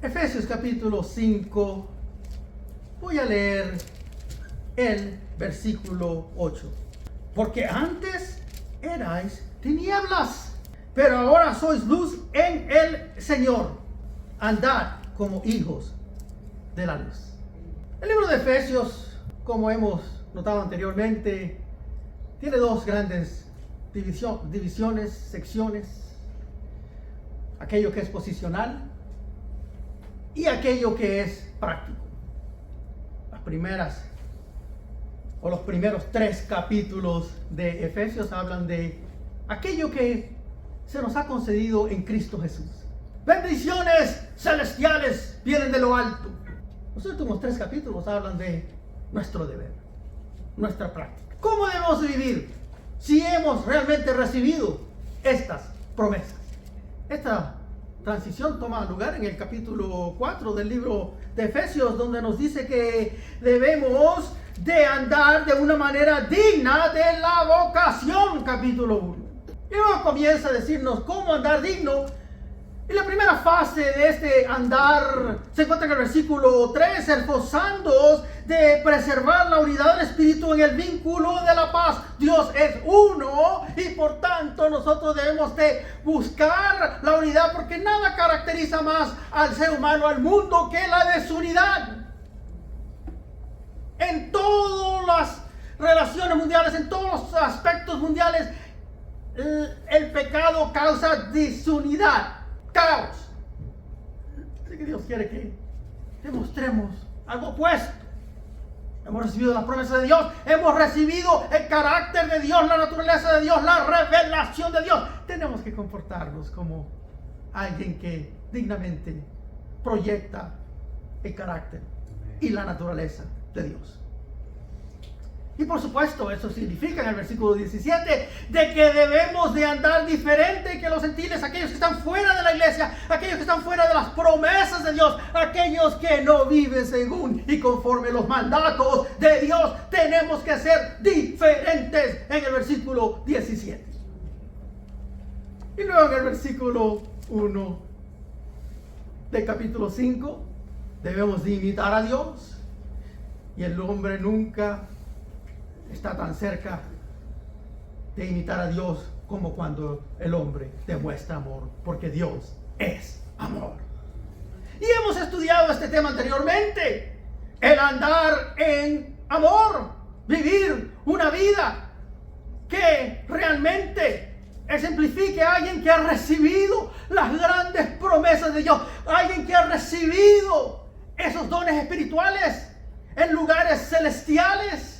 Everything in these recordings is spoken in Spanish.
Efesios capítulo 5, voy a leer el versículo 8. Porque antes erais tinieblas, pero ahora sois luz en el Señor. Andad como hijos de la luz. El libro de Efesios, como hemos notado anteriormente, tiene dos grandes divisiones, secciones. Aquello que es posicional y aquello que es práctico. Las primeras o los primeros 3 capítulos de Efesios hablan de aquello que se nos ha concedido en Cristo Jesús. Bendiciones celestiales vienen de lo alto. Los últimos 3 capítulos hablan de nuestro deber, nuestra práctica. ¿Cómo debemos vivir si hemos realmente recibido estas promesas? Esta transición toma lugar en el capítulo 4 del libro de Efesios, donde nos dice que debemos de andar de una manera digna de la vocación, capítulo 1. Y luego comienza a decirnos cómo andar digno. Y la primera fase de este andar se encuentra en el versículo 3, esforzándoos de preservar la unidad del Espíritu en el vínculo de la paz. Dios es uno y por tanto nosotros debemos de buscar la unidad, porque nada caracteriza más al ser humano, al mundo, que la desunidad. En todas las relaciones mundiales, en todos los aspectos mundiales, el pecado causa desunidad, caos. Así que Dios quiere que demostremos algo opuesto. Hemos recibido las promesas de Dios, hemos recibido el carácter de Dios, la naturaleza de Dios, la revelación de Dios. Tenemos que comportarnos como alguien que dignamente proyecta el carácter y la naturaleza de Dios. Y por supuesto, eso significa en el versículo 17 de que debemos de andar diferente que los gentiles, aquellos que están fuera de la iglesia, aquellos que están fuera de las promesas de Dios, aquellos que no viven según y conforme los mandatos de Dios. Tenemos que ser diferentes en el versículo 17. Y luego en el versículo 1 del capítulo 5, debemos de imitar a Dios. Y el hombre nunca está tan cerca de imitar a Dios como cuando el hombre demuestra amor, porque Dios es amor. Y hemos estudiado este tema anteriormente, el andar en amor, vivir una vida que realmente ejemplifique a alguien que ha recibido las grandes promesas de Dios, alguien que ha recibido esos dones espirituales en lugares celestiales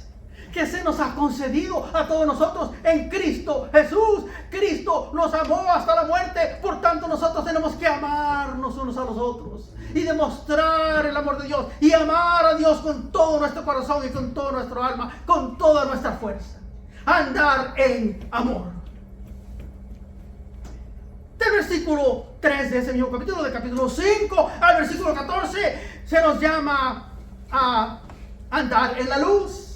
que se nos ha concedido a todos nosotros en Cristo Jesús. Cristo nos amó hasta la muerte, por tanto nosotros tenemos que amarnos unos a los otros y demostrar el amor de Dios y amar a Dios con todo nuestro corazón y con todo nuestro alma, con toda nuestra fuerza. Andar en amor. Del versículo 3 de ese mismo capítulo, del capítulo 5 al versículo 14, se nos llama a andar en la luz,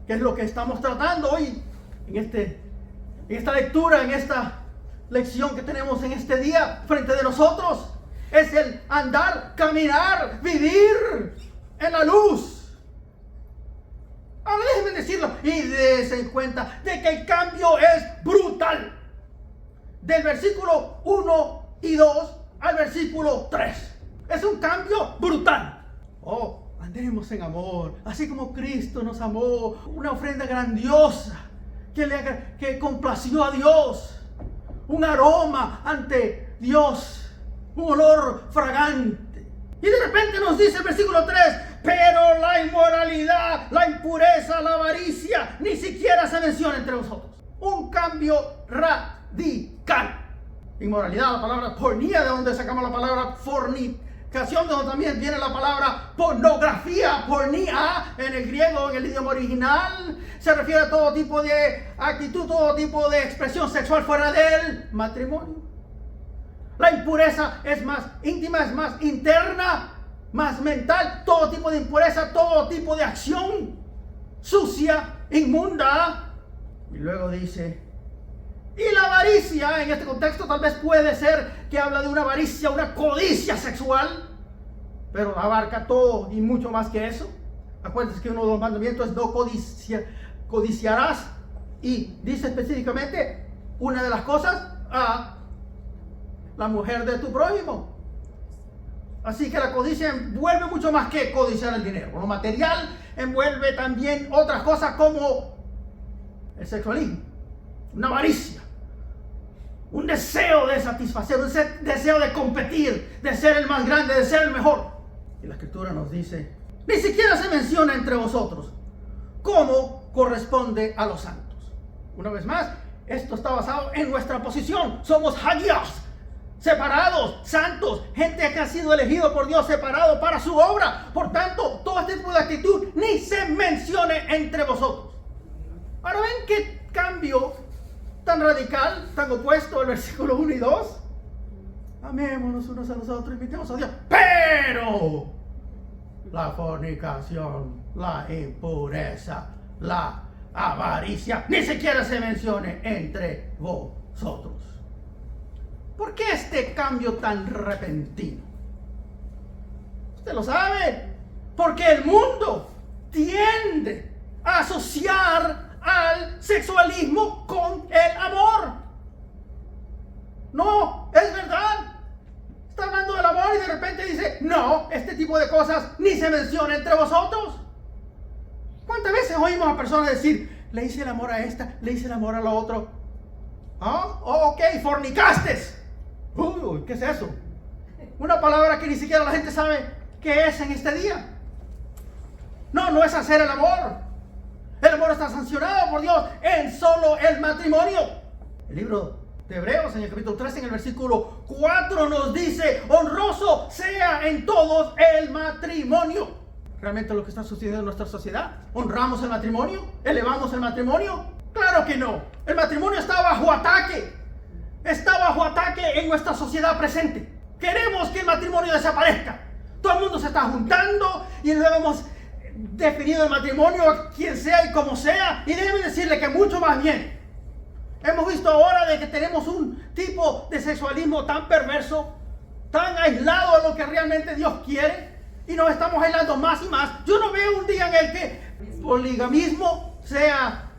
que es lo que estamos tratando hoy en esta lectura, en esta lección que tenemos en este día frente de nosotros. Es el andar, caminar, vivir en la luz. Ahora déjenme decirlo y dense cuenta de que el cambio es brutal. Del versículo 1 y 2 al versículo 3. Es un cambio brutal. Andemos en amor, así como Cristo nos amó. Una ofrenda grandiosa que complació a Dios. Un aroma ante Dios, un olor fragante. Y de repente nos dice el versículo 3, pero la inmoralidad, la impureza, la avaricia, ni siquiera se menciona entre vosotros. Un cambio radical. Inmoralidad, la palabra pornía, de donde sacamos la palabra fornicación, de donde también viene la palabra pornografía, pornía, en el griego, en el idioma original. Se refiere a todo tipo de actitud, todo tipo de expresión sexual fuera del matrimonio. La impureza es más íntima, es más interna, más mental. Todo tipo de impureza, todo tipo de acción sucia, inmunda. Y luego dice, y la avaricia, en este contexto tal vez puede ser que habla de una avaricia, una codicia sexual. pero abarca todo y mucho más que eso. Acuérdense que uno de los mandamientos es no codiciarás, y dice específicamente una de las cosas, a la mujer de tu prójimo. Así que la codicia envuelve mucho más que codiciar el dinero. Lo material envuelve también otras cosas como el sexualismo, una avaricia, un deseo de satisfacer, un deseo de competir, de ser el más grande, de ser el mejor. Y la Escritura nos dice, ni siquiera se menciona entre vosotros cómo corresponde a los santos. Una vez más, esto está basado en nuestra posición. Somos hagios, separados, santos, gente que ha sido elegido por Dios, separado para su obra. Por tanto, todo este tipo de actitud ni se mencione entre vosotros. Ahora ven qué cambio tan radical, tan opuesto al versículo 1 y 2. Amémonos unos a los otros, invitemos a Dios. Pero la fornicación, la impureza, la avaricia, ni siquiera se mencione entre vosotros. ¿Por qué este cambio tan repentino? Usted lo sabe, porque el mundo tiende a asociar al sexualismo con el amor. No, es verdad. Está hablando del amor y de repente dice, no, este tipo de cosas ni se menciona entre vosotros. ¿Cuántas veces oímos a personas decir, le hice el amor a esta, le hice el amor a la otra? ¿Ah? Oh, ok, fornicaste. Uy, ¿qué es eso? Una palabra que ni siquiera la gente sabe qué es en este día. No, no es hacer el amor. El amor está sancionado por Dios en solo el matrimonio. El libro de Hebreos, en el capítulo 13, en el versículo 4, nos dice, honroso sea en todos el matrimonio. ¿Realmente lo que está sucediendo en nuestra sociedad? ¿Honramos el matrimonio? ¿Elevamos el matrimonio? Claro que no. El matrimonio está bajo ataque. Está bajo ataque en nuestra sociedad presente. Queremos que el matrimonio desaparezca. Todo el mundo se está juntando y luego hemos definido el matrimonio a quien sea y como sea. Y déjeme decirle que mucho más bien. Hemos visto ahora de que tenemos un tipo de sexualismo tan perverso, tan aislado a lo que realmente Dios quiere. Y nos estamos aislando más y más. Yo no veo un día en el que el poligamismo sea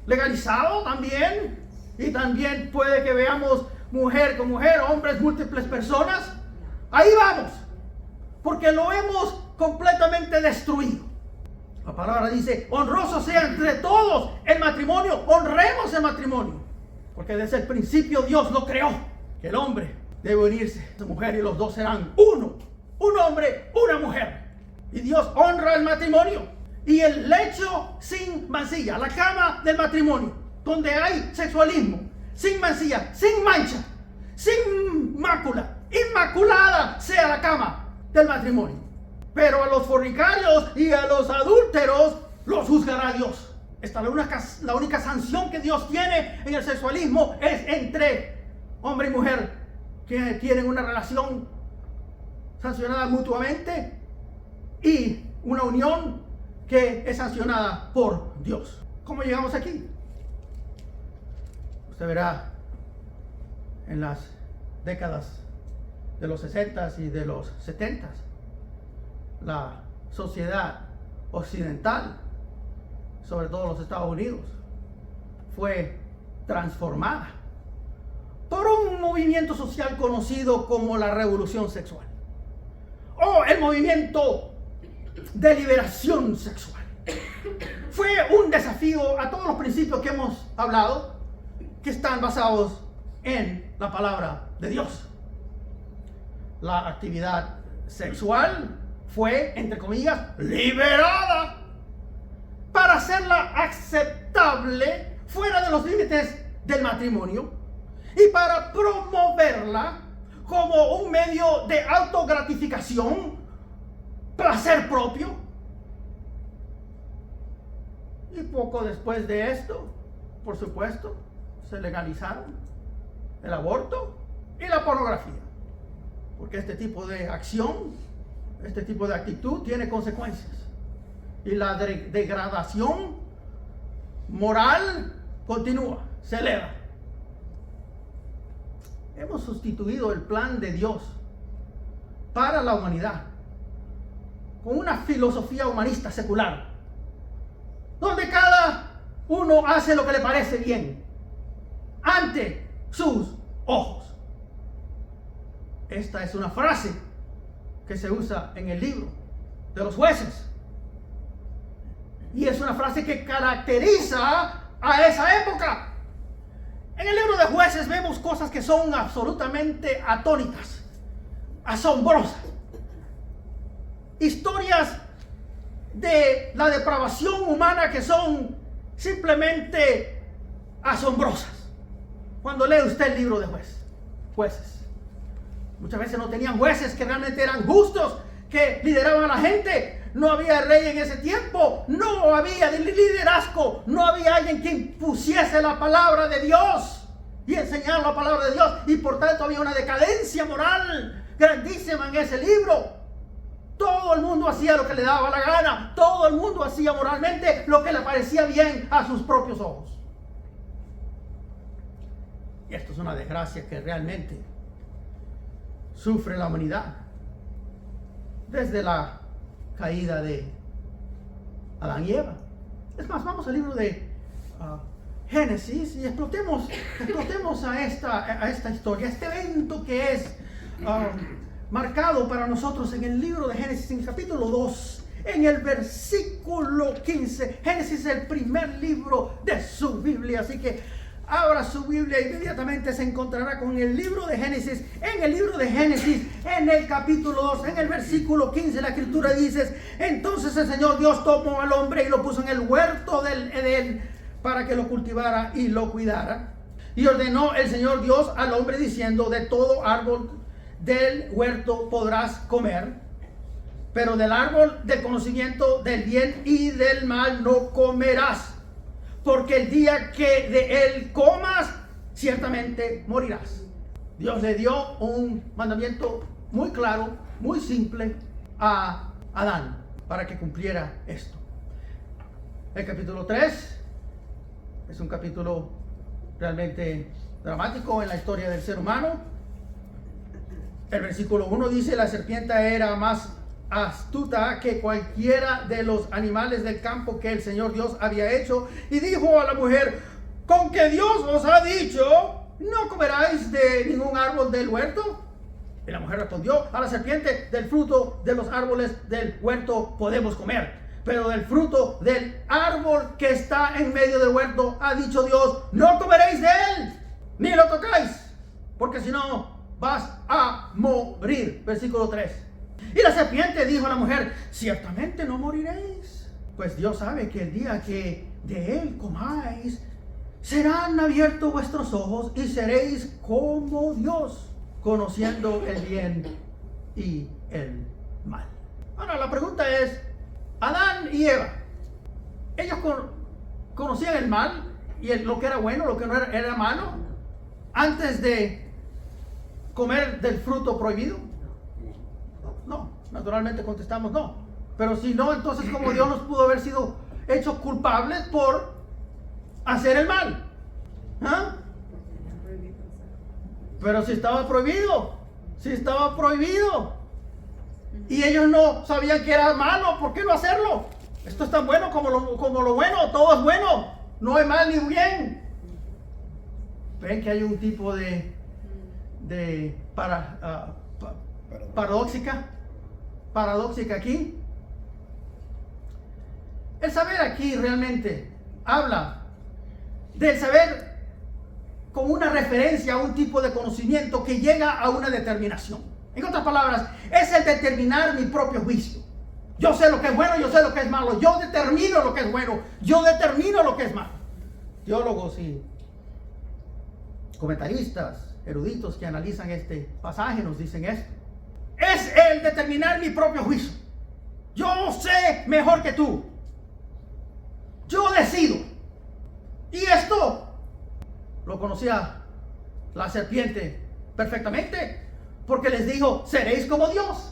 legalizado también. Y también puede que veamos mujer con mujer, hombres, múltiples personas. Ahí vamos. Porque lo hemos completamente destruido. La palabra dice, honroso sea entre todos el matrimonio. Honremos el matrimonio. Porque desde el principio Dios lo creó. Que el hombre debe unirse a su mujer y los dos serán uno. Un hombre, una mujer. Y Dios honra el matrimonio. Y el lecho sin mancilla, la cama del matrimonio, donde hay sexualismo, sin mancilla, sin mancha, sin mácula, inmaculada sea la cama del matrimonio. Pero a los fornicarios y a los adúlteros los juzgará Dios. Esta es la única sanción que Dios tiene en el sexualismo, es entre hombre y mujer que tienen una relación sancionada mutuamente y una unión que es sancionada por Dios. ¿Cómo llegamos aquí? Usted verá en las décadas de los 60s y de los 70s, la sociedad occidental, sobre todo los Estados Unidos, fue transformada por un movimiento social conocido como la revolución sexual o el movimiento de liberación sexual. Fue un desafío a todos los principios que hemos hablado, que están basados en la palabra de Dios. La actividad sexual fue, entre comillas, liberada para hacerla aceptable fuera de los límites del matrimonio y para promoverla como un medio de autogratificación, placer propio. Y poco después de esto, por supuesto, se legalizaron el aborto y la pornografía. Porque este tipo de acción, este tipo de actitud tiene consecuencias. Y la degradación moral continúa, se eleva. Hemos sustituido el plan de Dios para la humanidad, con una filosofía humanista secular, donde cada uno hace lo que le parece bien ante sus ojos. Esta es una frase que se usa en el libro de los jueces, y es una frase que caracteriza a esa época. En el libro de jueces vemos cosas que son absolutamente atónitas, asombrosas. Historias de la depravación humana que son simplemente asombrosas. Cuando lee usted el libro de jueces, muchas veces no tenían jueces que realmente eran justos, que lideraban a la gente. No había rey en ese tiempo, no había liderazgo, no había alguien que impusiese la palabra de Dios y enseñar la palabra de Dios, y por tanto había una decadencia moral grandísima en ese libro. Todo el mundo hacía lo que le daba la gana, todo el mundo hacía moralmente lo que le parecía bien a sus propios ojos. Y esto es una desgracia que realmente sufre la humanidad desde la caída de Adán y Eva. Es más, vamos al libro de Génesis y explotemos a esta historia, este evento que es marcado para nosotros en el libro de Génesis, en el capítulo 2, en el versículo 15. Génesis es el primer libro de su Biblia, así que abra su Biblia, inmediatamente se encontrará con el libro de Génesis. En el libro de Génesis, en el capítulo 2, en el versículo 15, la escritura dice: entonces el Señor Dios tomó al hombre y lo puso en el huerto del Edén para que lo cultivara y lo cuidara. Y ordenó el Señor Dios al hombre diciendo: de todo árbol del huerto podrás comer, pero del árbol del conocimiento del bien y del mal no comerás, porque el día que de él comas, ciertamente morirás. Dios le dio un mandamiento muy claro, muy simple a Adán para que cumpliera esto. El capítulo 3 es un capítulo realmente dramático en la historia del ser humano. El versículo 1 dice: la serpiente era más astuta que cualquiera de los animales del campo que el Señor Dios había hecho, y dijo a la mujer: ¿con que Dios os ha dicho, no comeráis de ningún árbol del huerto? Y la mujer respondió a la serpiente: del fruto de los árboles del huerto podemos comer, pero del fruto del árbol que está en medio del huerto ha dicho Dios: no comeréis de él, ni lo tocáis, porque si no vas a morir. Versículo 3. Y la serpiente dijo a la mujer: ciertamente no moriréis, pues Dios sabe que el día que de él comáis, serán abiertos vuestros ojos y seréis como Dios, conociendo el bien y el mal. Ahora la pregunta es: Adán y Eva, ellos conocían el mal y lo que era bueno, lo que no era malo, antes de comer del fruto prohibido. No, naturalmente contestamos no. Pero si no, entonces ¿cómo Dios nos pudo haber sido hechos culpables por hacer el mal? ¿Ah? Pero si estaba prohibido, y ellos no sabían que era malo, ¿por qué no hacerlo? Esto es tan bueno como lo bueno, todo es bueno, no hay mal ni bien. Ven que hay un tipo de paradójica aquí. El saber aquí realmente habla del saber como una referencia a un tipo de conocimiento que llega a una determinación. En otras palabras, es el determinar mi propio juicio. Yo sé lo que es bueno, yo sé lo que es malo, yo determino lo que es bueno, yo determino lo que es malo. Teólogos y comentaristas eruditos que analizan este pasaje nos dicen esto: es el determinar mi propio juicio. Yo sé mejor que tú, yo decido. Y esto lo conocía la serpiente perfectamente, porque les dijo: seréis como Dios.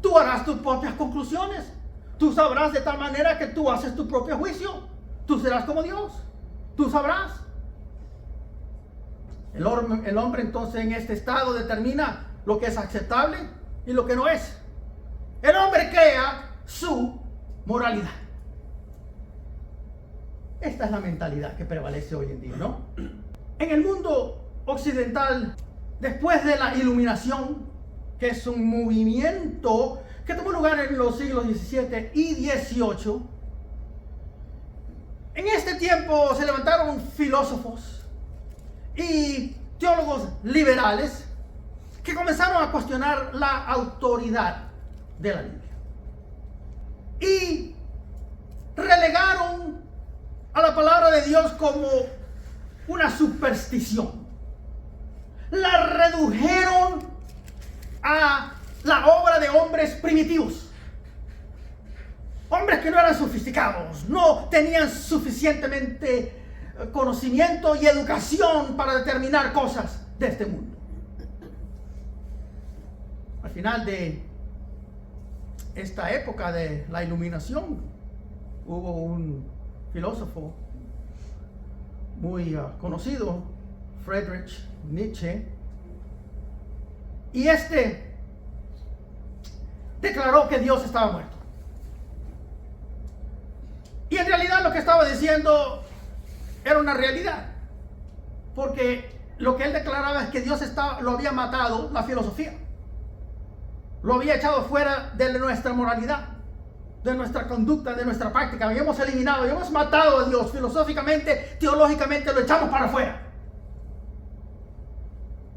Tú harás tus propias conclusiones, tú sabrás de tal manera que tú haces tu propio juicio, tú serás como Dios, tú sabrás. El hombre entonces en este estado determina lo que es aceptable y lo que no es. El hombre crea su moralidad. Esta es la mentalidad que prevalece hoy en día, ¿no? En el mundo occidental, después de la Iluminación, que es un movimiento que tomó lugar en los siglos XVII y XVIII, en este tiempo se levantaron filósofos y teólogos liberales que comenzaron a cuestionar la autoridad de la Biblia y relegaron a la palabra de Dios como una superstición. La redujeron a la obra de hombres primitivos. Hombres que no eran sofisticados, no tenían suficientemente conocimiento y educación para determinar cosas de este mundo. Al final de esta época de la Iluminación, hubo un filósofo muy conocido, Friedrich Nietzsche, y este declaró que Dios estaba muerto. Y en realidad lo que estaba diciendo era una realidad, porque lo que él declaraba es que Dios lo había matado la filosofía, lo había echado fuera de nuestra moralidad, de nuestra conducta, de nuestra práctica. Lo habíamos eliminado, habíamos matado a Dios filosóficamente, teológicamente, lo echamos para afuera.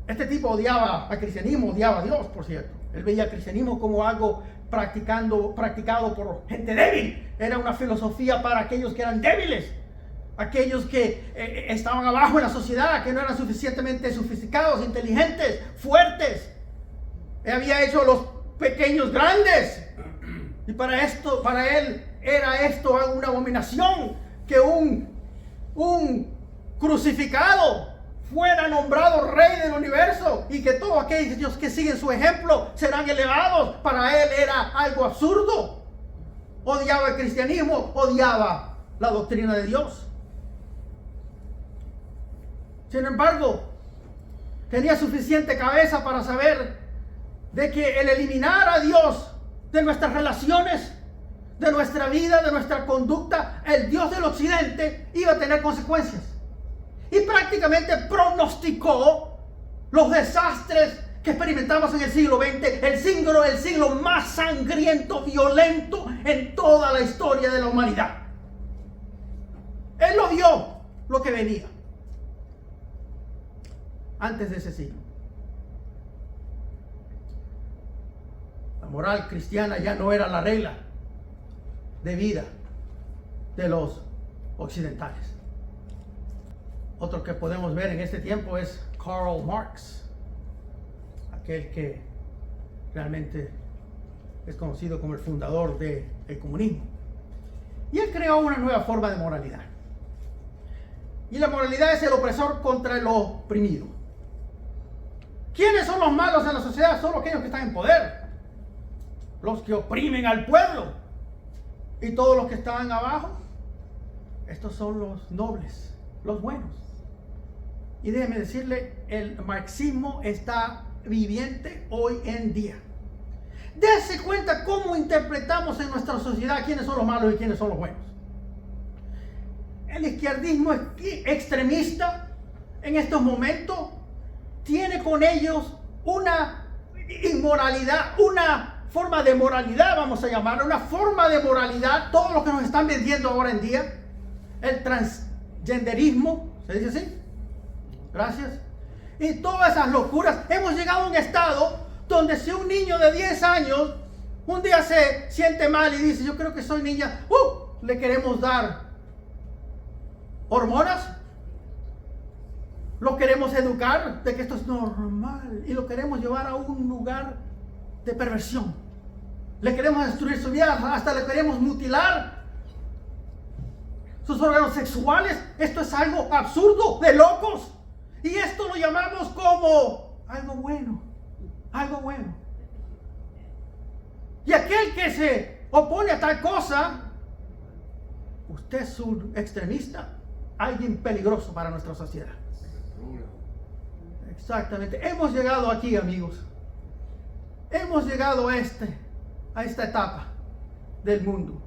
Este tipo odiaba al cristianismo, odiaba a Dios, por cierto. Él veía al cristianismo como algo practicado por gente débil. Era una filosofía para aquellos que eran débiles, aquellos que estaban abajo en la sociedad, que no eran suficientemente sofisticados, inteligentes, fuertes. Él había hecho a los pequeños grandes. Y para él era esto una abominación, que un crucificado fuera nombrado rey del universo y que todos aquellos que siguen su ejemplo serán elevados. Para él era algo absurdo. Odiaba el cristianismo, odiaba la doctrina de Dios. Sin embargo, tenía suficiente cabeza para saber de que el eliminar a Dios de nuestras relaciones, de nuestra vida, de nuestra conducta, el Dios del occidente iba a tener consecuencias. Y prácticamente pronosticó los desastres que experimentamos en el siglo XX, el siglo más sangriento, violento en toda la historia de la humanidad. Él lo vio, lo que venía antes de ese siglo. La moral cristiana ya no era la regla de vida de los occidentales. Otro que podemos ver en este tiempo es Karl Marx, aquel que realmente es conocido como el fundador del comunismo. Y él creó una nueva forma de moralidad. Y la moralidad es el opresor contra el oprimido. ¿Quiénes son los malos en la sociedad? Son aquellos que están en poder, los que oprimen al pueblo. Y todos los que están abajo, estos son los nobles, los buenos. Y déjeme decirle, el marxismo está viviente hoy en día. Dese cuenta cómo interpretamos en nuestra sociedad quiénes son los malos y quiénes son los buenos. El izquierdismo extremista en estos momentos tiene con ellos una inmoralidad, una forma de moralidad, vamos a llamarlo, una forma de moralidad, todo lo que nos están vendiendo ahora en día, el transgenderismo, ¿se dice así? Gracias. Y todas esas locuras. Hemos llegado a un estado donde si un niño de 10 años un día se siente mal y dice, yo creo que soy niña, le queremos dar hormonas, lo queremos educar de que esto es normal y lo queremos llevar a un lugar de perversión. Le queremos destruir su vida, hasta le queremos mutilar sus órganos sexuales. Esto es algo absurdo, de locos. Y esto lo llamamos como algo bueno, algo bueno. Y aquel que se opone a tal cosa, usted es un extremista, alguien peligroso para nuestra sociedad. Exactamente. Hemos llegado aquí, amigos. hemos llegado a esta etapa del mundo.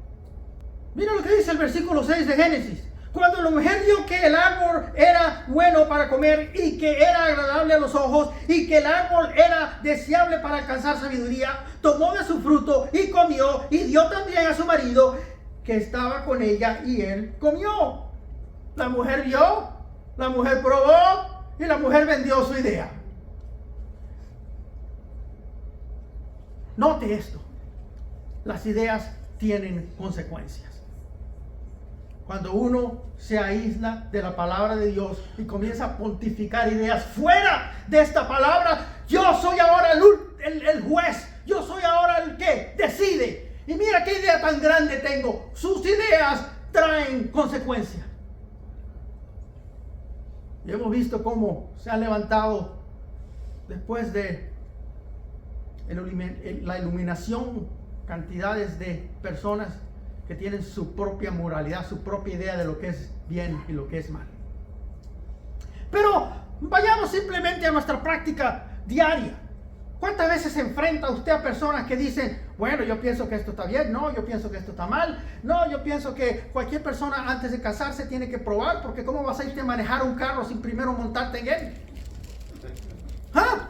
Mira lo que dice el versículo 6 de Génesis. Cuando la mujer vio que el árbol era bueno para comer y que era agradable a los ojos y que el árbol era deseable para alcanzar sabiduría, tomó de su fruto y comió y dio también a su marido que estaba con ella y él comió. La mujer vio, la mujer probó y la mujer vendió su idea. Note esto, las ideas tienen consecuencias. Cuando uno se aísla de la palabra de Dios y comienza a pontificar ideas fuera de esta palabra, yo soy ahora el juez, yo soy ahora el que decide. Y mira qué idea tan grande tengo. Sus ideas traen consecuencias. Y hemos visto cómo se han levantado después de la iluminación cantidades de personas que tienen su propia moralidad, su propia idea de lo que es bien y lo que es mal. Pero vayamos simplemente a nuestra práctica diaria. ¿Cuántas veces se enfrenta usted a personas que dicen, bueno, yo pienso que esto está bien, no, yo pienso que esto está mal, no, yo pienso que cualquier persona antes de casarse tiene que probar, porque ¿cómo vas a irte a manejar un carro sin primero montarte en él? ¿Ah?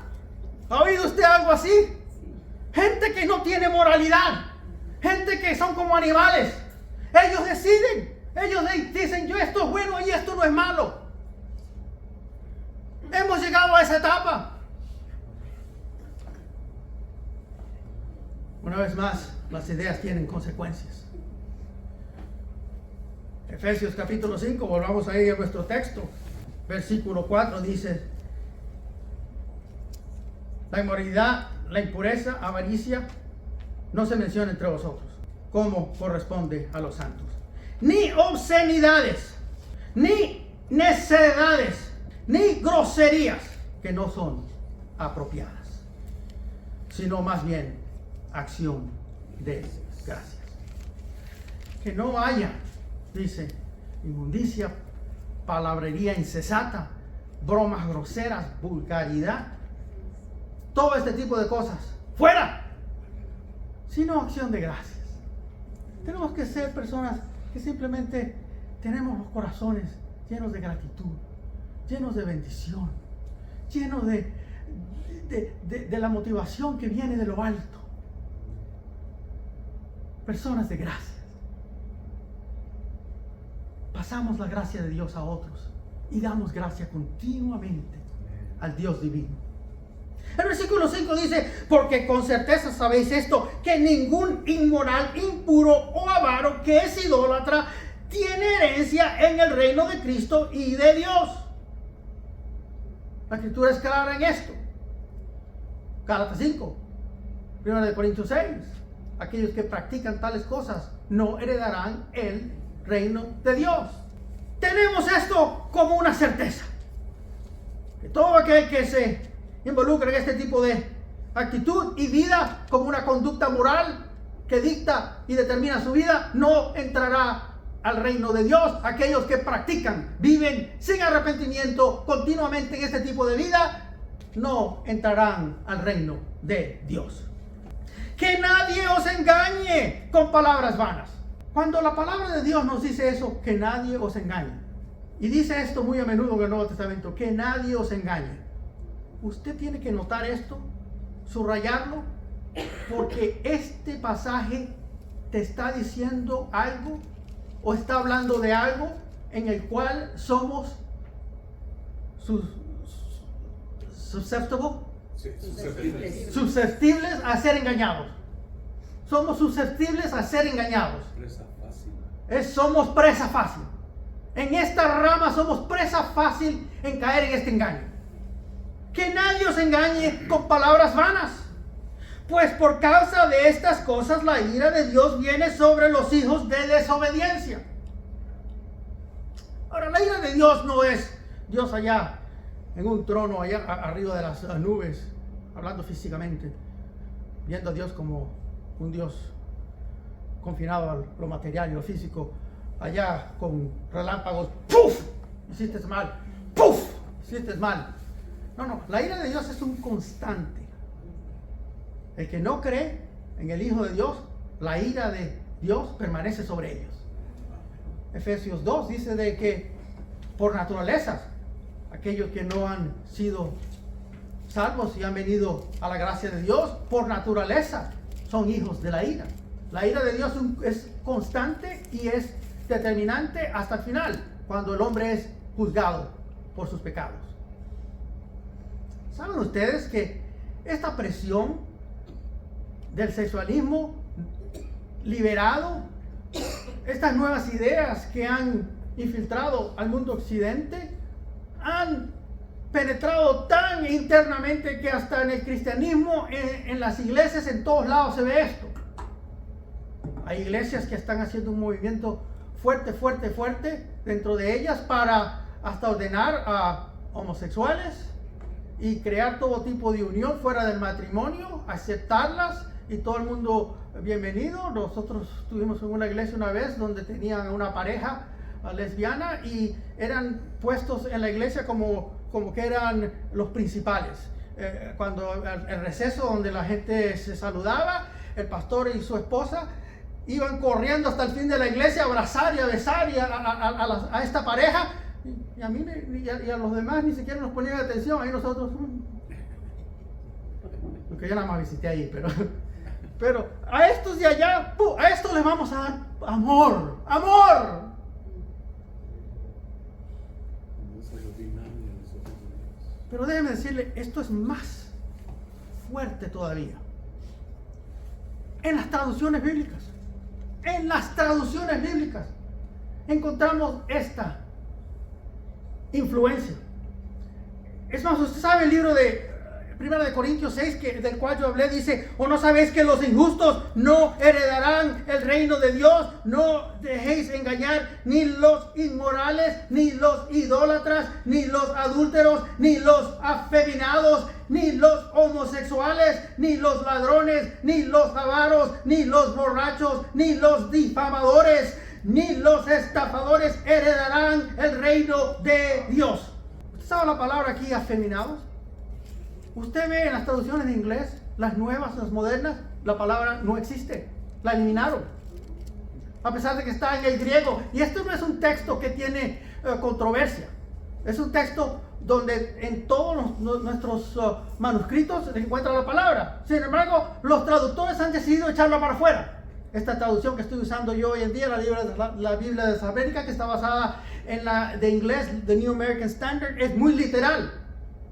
¿Ha oído usted algo así? Gente que no tiene moralidad. Gente que son como animales. Ellos deciden. Ellos dicen, yo esto es bueno y esto no es malo. Hemos llegado a esa etapa. Una vez más, las ideas tienen consecuencias. Efesios capítulo 5, volvamos ahí a nuestro texto. Versículo 4 dice: la inmoralidad, la impureza, avaricia, no se menciona entre vosotros, como corresponde a los santos. Ni obscenidades, ni necedades, ni groserías que no son apropiadas, sino más bien acción de gracias. Que no haya, dice, inmundicia, palabrería insensata, bromas groseras, vulgaridad, todo este tipo de cosas, ¡fuera! Sino acción de gracias. Tenemos que ser personas que simplemente tenemos los corazones llenos de gratitud, llenos de bendición, llenos de la motivación que viene de lo alto. Personas de gracias. Pasamos la gracia de Dios a otros y damos gracia continuamente al Dios divino. El versículo 5 dice: porque con certeza sabéis esto, que ningún inmoral, impuro o avaro que es idólatra tiene herencia en el reino de Cristo y de Dios. La escritura es clara en esto. Gálatas 5, 1 Corintios 6. Aquellos que practican tales cosas no heredarán el reino de Dios. Tenemos esto como una certeza, que todo aquel que se involucra en este tipo de actitud y vida como una conducta moral que dicta y determina su vida, no entrará al reino de Dios. Aquellos que practican, viven sin arrepentimiento continuamente en este tipo de vida, no entrarán al reino de Dios. Que nadie os engañe con palabras vanas. Cuando la palabra de Dios nos dice eso, que nadie os engañe, y dice esto muy a menudo en el Nuevo Testamento, que nadie os engañe, usted tiene que notar esto, subrayarlo, porque este pasaje te está diciendo algo o está hablando de algo en el cual somos susceptibles a ser engañados. Somos susceptibles a ser engañados. Somos presa fácil. En esta rama somos presa fácil en caer en este engaño. Que nadie os engañe con palabras vanas, pues por causa de estas cosas la ira de Dios viene sobre los hijos de desobediencia. Ahora, la ira de Dios no es Dios allá en un trono, allá arriba de las nubes, hablando físicamente, viendo a Dios como un Dios confinado a lo material y lo físico, allá con relámpagos. ¡Puf! Hiciste mal. ¡Puf! Hiciste mal. No, la ira de Dios es un constante. El que no cree en el Hijo de Dios, la ira de Dios permanece sobre ellos. Efesios 2 dice de que por naturaleza, aquellos que no han sido salvos y han venido a la gracia de Dios, por naturaleza son hijos de la ira. La ira de Dios es constante y es determinante hasta el final, cuando el hombre es juzgado por sus pecados. ¿Saben ustedes que esta presión del sexualismo liberado, estas nuevas ideas que han infiltrado al mundo occidente, han penetrado tan internamente que hasta en el cristianismo, en las iglesias, en todos lados se ve esto? Hay iglesias que están haciendo un movimiento fuerte dentro de ellas para hasta ordenar a homosexuales y crear todo tipo de unión fuera del matrimonio, aceptarlas y todo el mundo bienvenido. Nosotros estuvimos en una iglesia una vez donde tenían una pareja lesbiana y eran puestos en la iglesia como que eran los principales. Cuando el receso donde la gente se saludaba, el pastor y su esposa iban corriendo hasta el fin de la iglesia a abrazar y a besar a esta pareja, y a mí y a los demás ni siquiera nos ponían atención. Ahí nosotros, porque yo nada más visité ahí, pero a estos de allá, a estos les vamos a dar amor. Pero déjeme decirle, esto es más fuerte todavía. En las traducciones bíblicas encontramos esta influencia. Es más, usted sabe el libro de 1 de Corintios 6, del cual yo hablé, dice: ¿o no sabéis que los injustos no heredarán el reino de Dios? No dejéis engañar, ni los inmorales, ni los idólatras, ni los adúlteros, ni los afeminados, ni los homosexuales, ni los ladrones, ni los avaros, ni los borrachos, ni los difamadores, ni los estafadores heredarán el reino de Dios. ¿Usted sabe la palabra aquí, afeminados? Usted ve en las traducciones de inglés, las nuevas, las modernas, la palabra no existe, la eliminaron, a pesar de que está en el griego. Y esto no es un texto que tiene controversia, es un texto donde en todos nuestros manuscritos se encuentra la palabra. Sin embargo, los traductores han decidido echarla para afuera. Esta traducción que estoy usando yo hoy en día, la Biblia de América, que está basada en la de inglés, The New American Standard, es muy literal.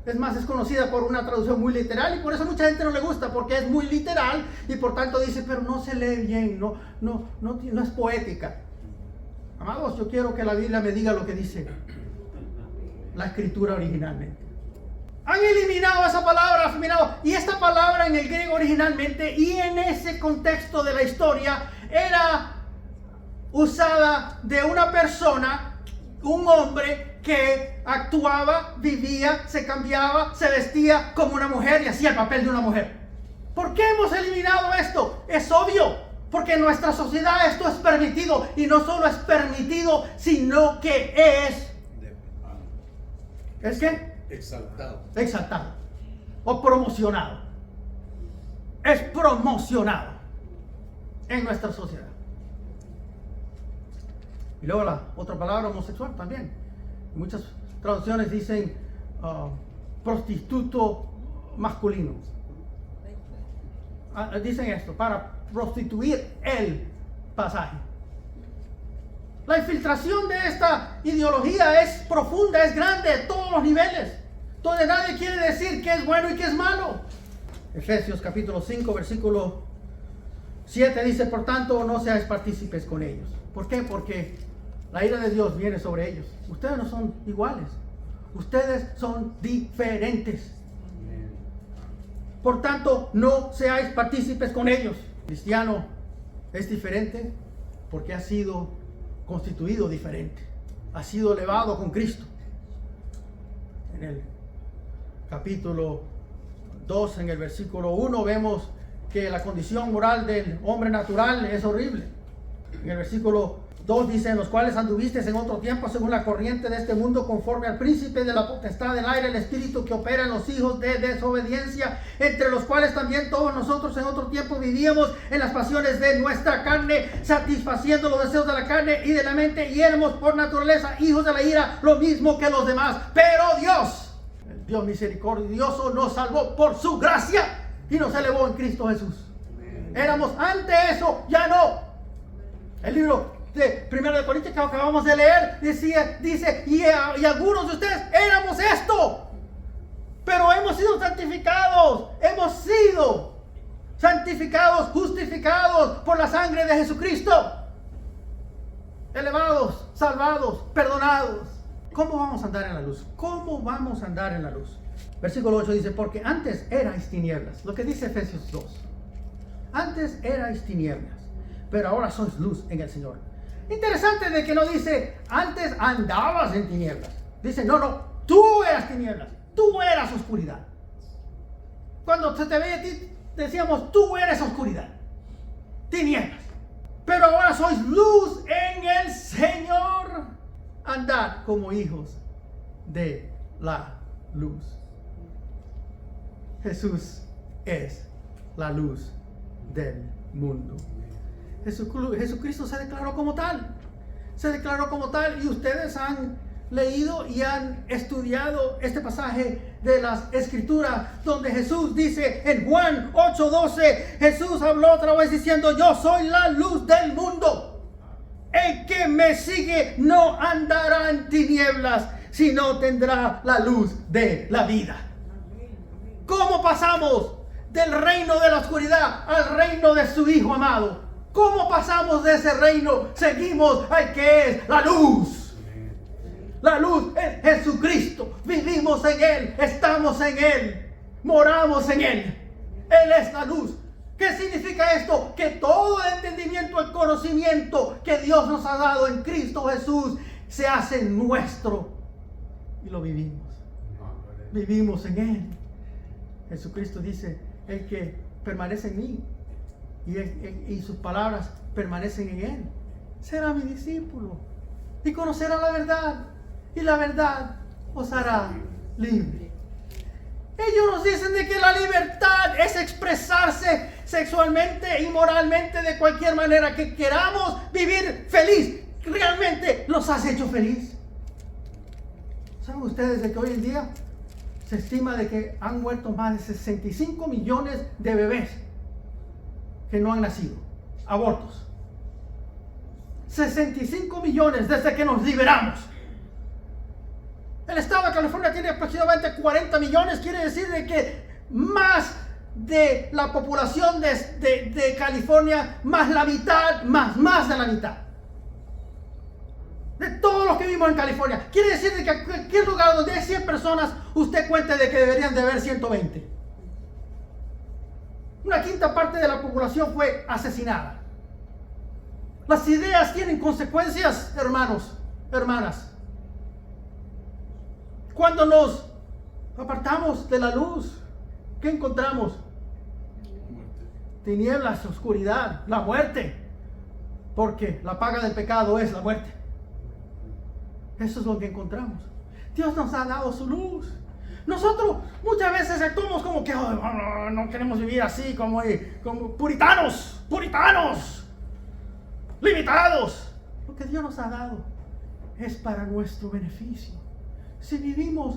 Es más, es conocida por una traducción muy literal, y por eso mucha gente no le gusta, porque es muy literal y por tanto dice, pero no se lee bien, no es poética. Amados, yo quiero que la Biblia me diga lo que dice la escritura originalmente. Han eliminado esa palabra, afeminado, y esta palabra en el griego originalmente y en ese contexto de la historia era usada de una persona, un hombre que actuaba, vivía, se cambiaba, se vestía como una mujer y hacía el papel de una mujer. ¿Por qué hemos eliminado esto? Es obvio, porque en nuestra sociedad esto es permitido, y no solo es permitido, sino que ¿es qué? Exaltado o promocionado. Es promocionado en nuestra sociedad. Y luego la otra palabra, homosexual, también. Muchas traducciones dicen prostituto masculino. Dicen esto para prostituir el pasaje. La infiltración de esta ideología es profunda, es grande, a todos los niveles, donde nadie quiere decir qué es bueno y qué es malo. Efesios capítulo 5, versículo 7 dice: por tanto, no seáis partícipes con ellos. ¿Por qué? Porque la ira de Dios viene sobre ellos. Ustedes no son iguales, ustedes son diferentes. Por tanto, no seáis partícipes con ellos. El cristiano es diferente porque ha sido constituido diferente, ha sido elevado con Cristo. En el capítulo 2, en el versículo 1, vemos que la condición moral del hombre natural es horrible. En el versículo 2 dice, en los cuales anduvisteis en otro tiempo según la corriente de este mundo, conforme al príncipe de la potestad del aire, el espíritu que opera en los hijos de desobediencia, entre los cuales también todos nosotros en otro tiempo vivíamos en las pasiones de nuestra carne, satisfaciendo los deseos de la carne y de la mente, y éramos por naturaleza hijos de la ira, lo mismo que los demás. Pero Dios, el Dios misericordioso, nos salvó por su gracia y nos elevó en Cristo Jesús. Éramos antes eso, ya no. El libro de 1 Corintios que acabamos de leer dice, y algunos de ustedes éramos esto, pero hemos sido santificados, justificados por la sangre de Jesucristo, elevados, salvados, perdonados. ¿Cómo vamos a andar en la luz? ¿Cómo vamos a andar en la luz? Versículo 8 dice, porque antes erais tinieblas, lo que dice Efesios 2. Antes erais tinieblas, pero ahora sois luz en el Señor. Interesante de que no dice, antes andabas en tinieblas. Dice, no, tú eras tinieblas, tú eras oscuridad. Cuando se te veía a ti, decíamos, tú eres oscuridad, tinieblas. Pero ahora sois luz en el Señor. Andad como hijos de la luz. Jesús es la luz del mundo. Jesucristo se declaró como tal. Y ustedes han leído y han estudiado este pasaje de las Escrituras donde Jesús dice en Juan 8:12, Jesús habló otra vez diciendo, yo soy la luz del mundo. El que me sigue no andará en tinieblas, sino tendrá la luz de la vida. ¿Cómo pasamos del reino de la oscuridad al reino de su Hijo amado? ¿Cómo pasamos de ese reino? Seguimos al que es la luz. La luz es Jesucristo. Vivimos en Él, estamos en Él, moramos en Él. Él es la luz. ¿Qué significa esto? Que todo el entendimiento, el conocimiento que Dios nos ha dado en Cristo Jesús se hace nuestro y lo vivimos. Vivimos en Él. Jesucristo dice, el que permanece en mí y sus palabras permanecen en Él, será mi discípulo y conocerá la verdad, y la verdad os hará libre. Ellos nos dicen de que la libertad es expresarse sexualmente y moralmente de cualquier manera que queramos, vivir feliz. ¿Realmente los has hecho feliz? ¿Saben ustedes de que hoy en día se estima de que han muerto más de 65 millones de bebés que no han nacido? Abortos. 65 millones desde que nos liberamos. El estado de California tiene aproximadamente 40 millones. Quiere decir de que más de la población de California, más la mitad, más de la mitad de todos los que vivimos en California. Quiere decir de que en cualquier lugar donde hay 100 personas, usted cuente de que deberían de haber 120. Una quinta parte de la población fue asesinada. Las ideas tienen consecuencias, hermanos, hermanas. Cuando nos apartamos de la luz, ¿qué encontramos? Tinieblas, oscuridad, la muerte. Porque la paga del pecado es la muerte. Eso es lo que encontramos. Dios nos ha dado su luz. Nosotros muchas veces actuamos como que no queremos vivir así, como puritanos, limitados. Lo que Dios nos ha dado es para nuestro beneficio. Si vivimos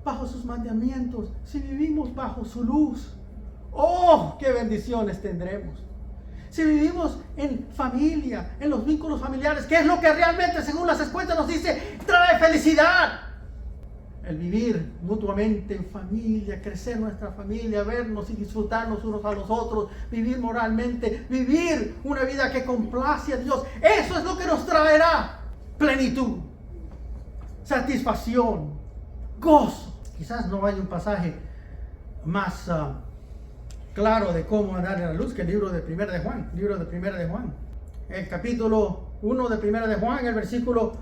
bajo sus mandamientos, si vivimos bajo su luz, ¡oh, qué bendiciones tendremos! Si vivimos en familia, en los vínculos familiares, que es lo que realmente, según las escuelas nos dice, trae felicidad. El vivir mutuamente en familia, crecer nuestra familia, vernos y disfrutarnos unos a los otros, vivir moralmente, vivir una vida que complace a Dios. Eso es lo que nos traerá plenitud, satisfacción, gozo. Quizás no hay un pasaje más claro de cómo andar en la luz que el libro de 1 de Juan. El capítulo 1 de 1 de Juan, el versículo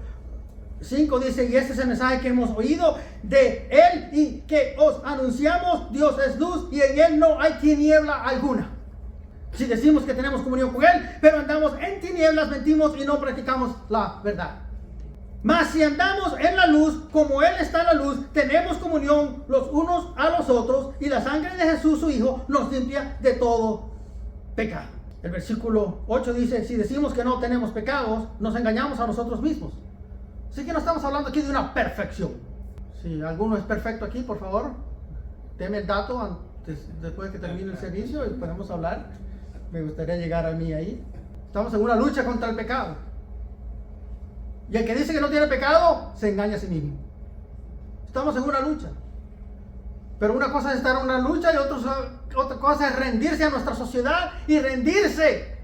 5 dice, y este es el mensaje que hemos oído de Él y que os anunciamos, Dios es luz y en Él no hay tiniebla alguna. Si decimos que tenemos comunión con Él, pero andamos en tinieblas, mentimos y no practicamos la verdad. Mas si andamos en la luz, como Él está en la luz, tenemos comunión los unos a los otros, y la sangre de Jesús, su Hijo, nos limpia de todo pecado. El versículo 8 dice, si decimos que no tenemos pecados, nos engañamos a nosotros mismos. Así que no estamos hablando aquí de una perfección. Si alguno es perfecto aquí, por favor, deme el dato antes, después de que termine el servicio y podemos hablar. Me gustaría llegar a mí ahí. Estamos en una lucha contra el pecado. Y el que dice que no tiene pecado, se engaña a sí mismo. Estamos en una lucha. Pero una cosa es estar en una lucha y otra cosa es rendirse a nuestra sociedad y rendirse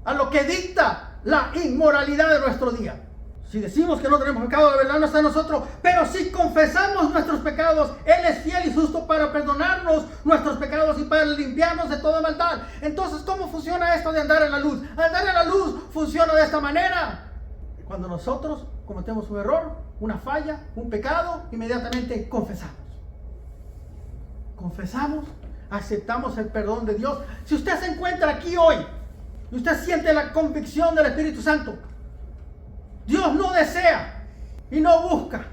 a lo que dicta la inmoralidad de nuestro día. Si decimos que no tenemos pecado, la verdad no está en nosotros. Pero si confesamos nuestros pecados, Él es fiel y justo para perdonarnos nuestros pecados y para limpiarnos de toda maldad. Entonces, ¿cómo funciona esto de andar en la luz? Andar en la luz funciona de esta manera. Cuando nosotros cometemos un error, una falla, un pecado, inmediatamente confesamos. Confesamos, aceptamos el perdón de Dios. Si usted se encuentra aquí hoy y usted siente la convicción del Espíritu Santo, Dios no desea y no busca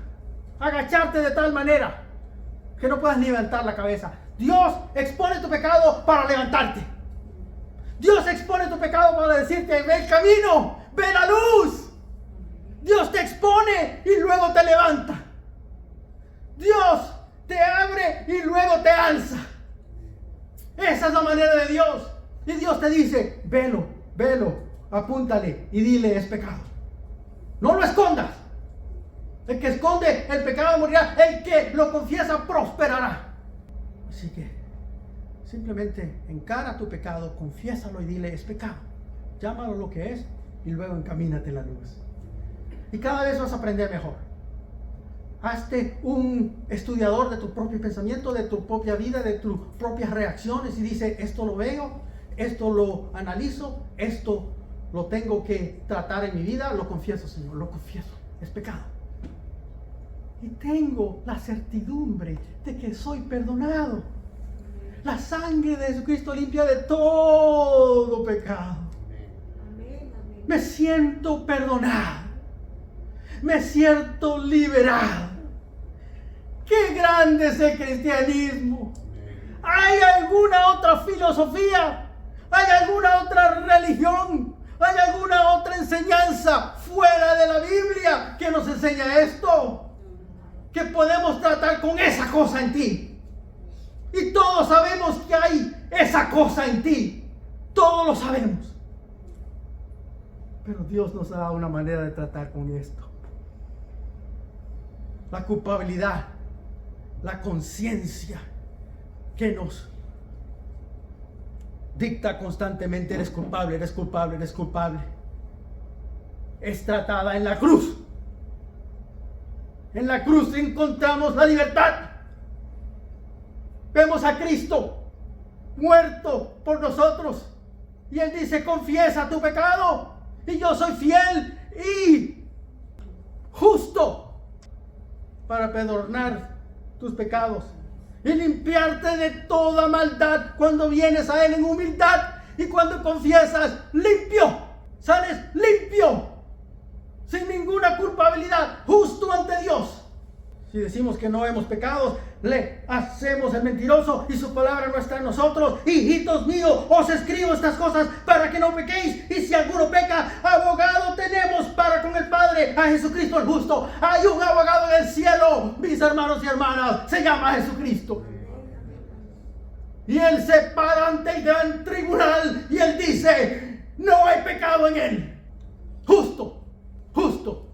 agacharte de tal manera que no puedas ni levantar la cabeza. Dios expone tu pecado para levantarte. Dios expone tu pecado para decirte, ve el camino, ve la luz. Dios te expone y luego te levanta. Dios te abre y luego te alza. Esa es la manera de Dios. Y Dios te dice, velo, apúntale y dile es pecado. No lo escondas. El que esconde el pecado morirá. El que lo confiesa prosperará. Así que simplemente encara tu pecado, confiésalo y dile es pecado. Llámalo lo que es y luego encamínate en la luz. Y cada vez vas a aprender mejor. Hazte un estudiador de tu propio pensamiento, de tu propia vida, de tus propias reacciones y dice, esto lo veo, esto lo analizo, esto lo tengo que tratar en mi vida, lo confieso, Señor, lo confieso, es pecado. Y tengo la certidumbre de que soy perdonado. La sangre de Jesucristo limpia de todo pecado. Me siento perdonado. Me siento liberado. ¡Qué grande es el cristianismo! ¿Hay alguna otra filosofía? ¿Hay alguna otra religión? ¿Hay alguna otra enseñanza fuera de la Biblia que nos enseña esto? Que podemos tratar con esa cosa en ti. Y todos sabemos que hay esa cosa en ti. Todos lo sabemos. Pero Dios nos da una manera de tratar con esto. La culpabilidad, la conciencia que nos dicta constantemente, eres culpable, eres culpable, eres culpable, es tratada en la cruz. En la cruz encontramos la libertad. Vemos a Cristo muerto por nosotros y Él dice, confiesa tu pecado y yo soy fiel y justo para perdonar tus pecados y limpiarte de toda maldad cuando vienes a Él en humildad y cuando confiesas limpio, sales limpio, sin ninguna culpabilidad, justo ante Dios. Si decimos que no hemos pecado, le hacemos el mentiroso y su palabra no está en nosotros. Hijitos míos, os escribo estas cosas para que no pequéis. Y si alguno peca, abogado tenemos para con el Padre, a Jesucristo el justo. Hay un abogado en el cielo, mis hermanos y hermanas, se llama Jesucristo. Y Él se para ante el gran tribunal y Él dice, no hay pecado en Él. Justo, justo.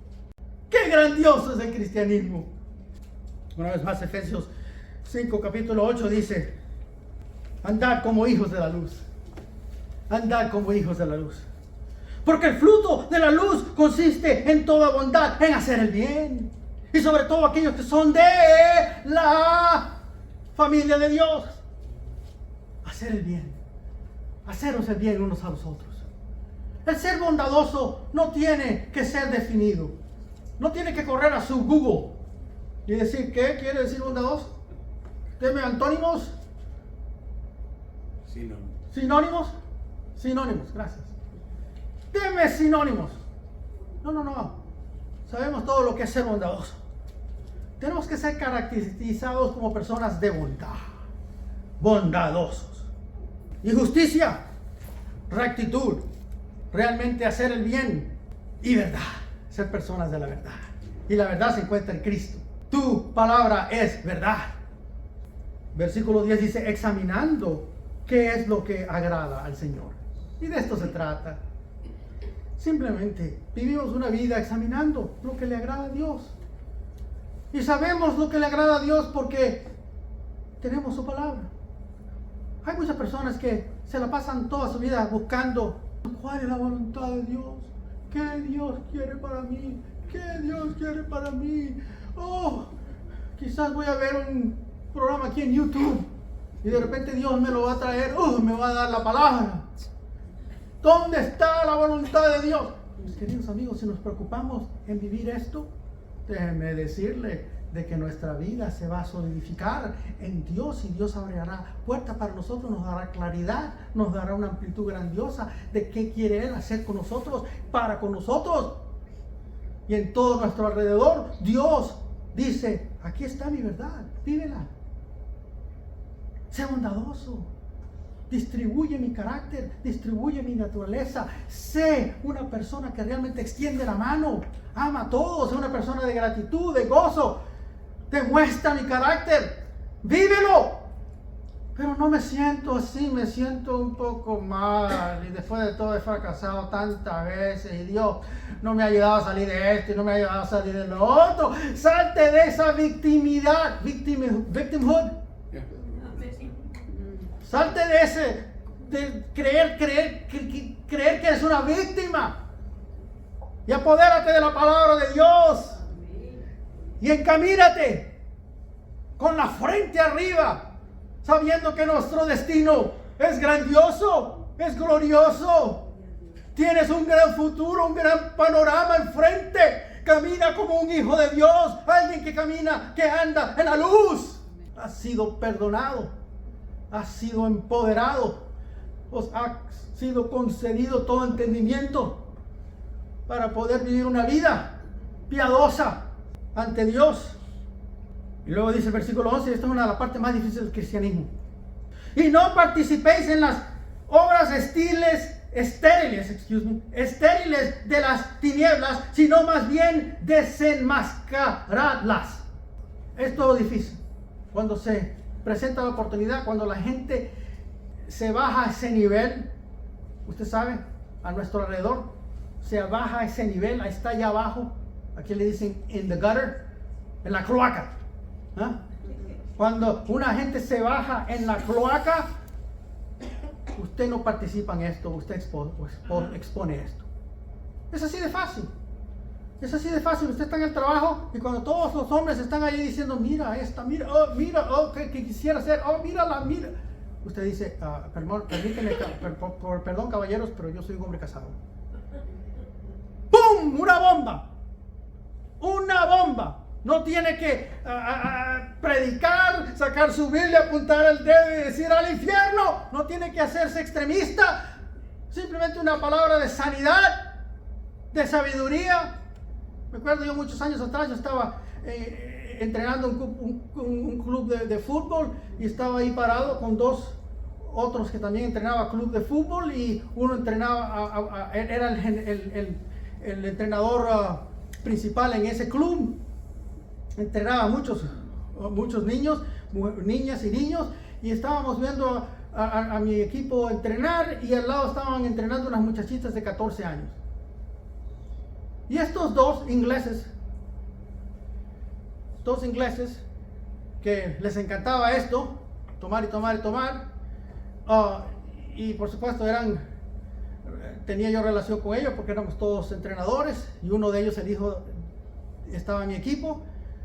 Qué grandioso es el cristianismo. Una vez más, Efesios 5, capítulo 8 dice, andad como hijos de la luz. Andad como hijos de la luz. Porque el fruto de la luz consiste en toda bondad, en hacer el bien. Y sobre todo aquellos que son de la familia de Dios. Hacer el bien. Haceros el bien unos a los otros. El ser bondadoso no tiene que ser definido. No tiene que correr a su Google y decir, ¿qué quiere decir bondadoso? Deme antónimos. Sinónimos. Sinónimos, gracias. Deme sinónimos. No. Sabemos todo lo que es ser bondadoso. Tenemos que ser caracterizados como personas de bondad. Bondadosos. Y justicia, rectitud, realmente hacer el bien y verdad. Ser personas de la verdad. Y la verdad se encuentra en Cristo. Tu palabra es verdad. Versículo 10 dice, examinando qué es lo que agrada al Señor. Y de esto se trata. Simplemente vivimos una vida examinando lo que le agrada a Dios. Y sabemos lo que le agrada a Dios porque tenemos su palabra. Hay muchas personas que se la pasan toda su vida buscando cuál es la voluntad de Dios. ¿Qué Dios quiere para mí? ¿Qué Dios quiere para mí? Oh, quizás voy a ver un programa aquí en YouTube y de repente Dios me lo va a traer. Me va a dar la palabra. ¿Dónde está la voluntad de Dios? Mis queridos amigos, si nos preocupamos en vivir esto, déjenme decirle de que nuestra vida se va a solidificar en Dios y Dios abrirá puertas para nosotros, nos dará claridad, nos dará una amplitud grandiosa de qué quiere Él hacer con nosotros, para con nosotros. Y en todo nuestro alrededor, Dios dice, aquí está mi verdad, vívela. Sea bondadoso. Distribuye mi carácter, distribuye mi naturaleza. Sé una persona que realmente extiende la mano, ama a todos, sé una persona de gratitud, de gozo. Demuestra mi carácter, vívelo. Pero no me siento así, me siento un poco mal. Y después de todo he fracasado tantas veces. Y Dios no me ha ayudado a salir de esto y no me ha ayudado a salir de lo otro. Salte de esa victimidad, victimhood. Salte de ese, de creer que eres una víctima. Y apodérate de la palabra de Dios. Y encamínate con la frente arriba, sabiendo que nuestro destino es grandioso, es glorioso. Tienes un gran futuro, un gran panorama enfrente. Camina como un hijo de Dios, alguien que camina, que anda en la luz. Has sido perdonado. Has sido empoderado, os ha sido concedido todo entendimiento para poder vivir una vida piadosa ante Dios. Y luego dice el versículo 11, esta es una de las partes más difíciles del cristianismo. Y no participéis en las obras estériles de las tinieblas, sino más bien desenmascaradlas. Esto es lo difícil. Cuando se presenta la oportunidad, cuando la gente se baja a ese nivel, usted sabe, a nuestro alrededor, se baja a ese nivel, ahí está allá abajo, aquí le dicen in the gutter, en la cloaca. Cuando una gente se baja en la cloaca, usted no participa en esto, usted expone esto. Es así de fácil. Es así de fácil. Usted está en el trabajo y cuando todos los hombres están ahí diciendo, mira esta, mira, que quisiera hacer, mírala. Usted dice, permíteme, perdón caballeros, pero yo soy un hombre casado. ¡Pum! Una bomba. No tiene que predicar, sacar su Biblia, apuntar el dedo y decir al infierno. No tiene que hacerse extremista. Simplemente una palabra de sanidad, de sabiduría. Me acuerdo yo muchos años atrás, yo estaba entrenando un club de fútbol y estaba ahí parado con dos otros que también entrenaban club de fútbol y uno entrenaba, era el entrenador principal en ese club. Entrenaba muchos niños, niñas y niños y estábamos viendo a mi equipo entrenar y al lado estaban entrenando unas muchachitas de 14 años. Y estos dos ingleses que les encantaba esto, tomar, y por supuesto tenía yo relación con ellos porque éramos todos entrenadores, y uno de ellos, el hijo, estaba en mi equipo.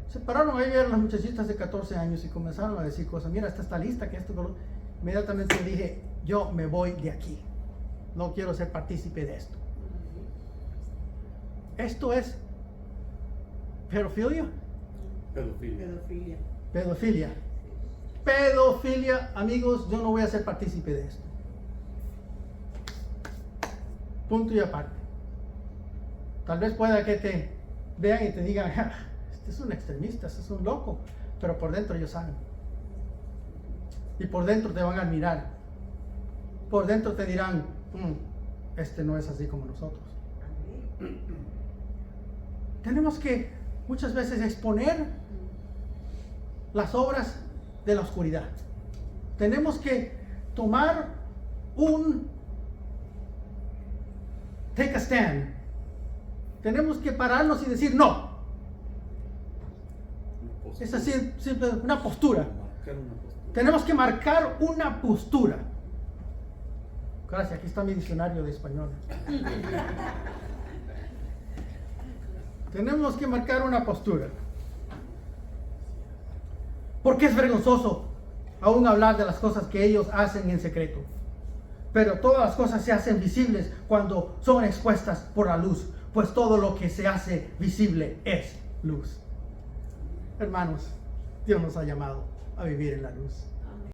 Se pararon ahí a ver las muchachitas de 14 años y comenzaron a decir cosas, mira, esta está lista, que esto, inmediatamente dije, yo me voy de aquí, no quiero ser partícipe de esto. Esto es pedofilia. Pedofilia, amigos, yo no voy a ser partícipe de esto. punto y aparte. Tal vez pueda que te vean y te digan, este es un extremista, este es un loco, pero por dentro ellos saben. Y por dentro te van a admirar. Por dentro te dirán, este no es así como nosotros. Tenemos que muchas veces exponer las obras de la oscuridad. Tenemos que tomar take a stand. Tenemos que pararnos y decir no. Es así, simple, una postura. Tenemos que marcar una postura. Gracias, aquí está mi diccionario de español. Tenemos que marcar una postura. Porque es vergonzoso aún hablar de las cosas que ellos hacen en secreto. Pero todas las cosas se hacen visibles cuando son expuestas por la luz, pues todo lo que se hace visible es luz. Hermanos, Dios nos ha llamado a vivir en la luz.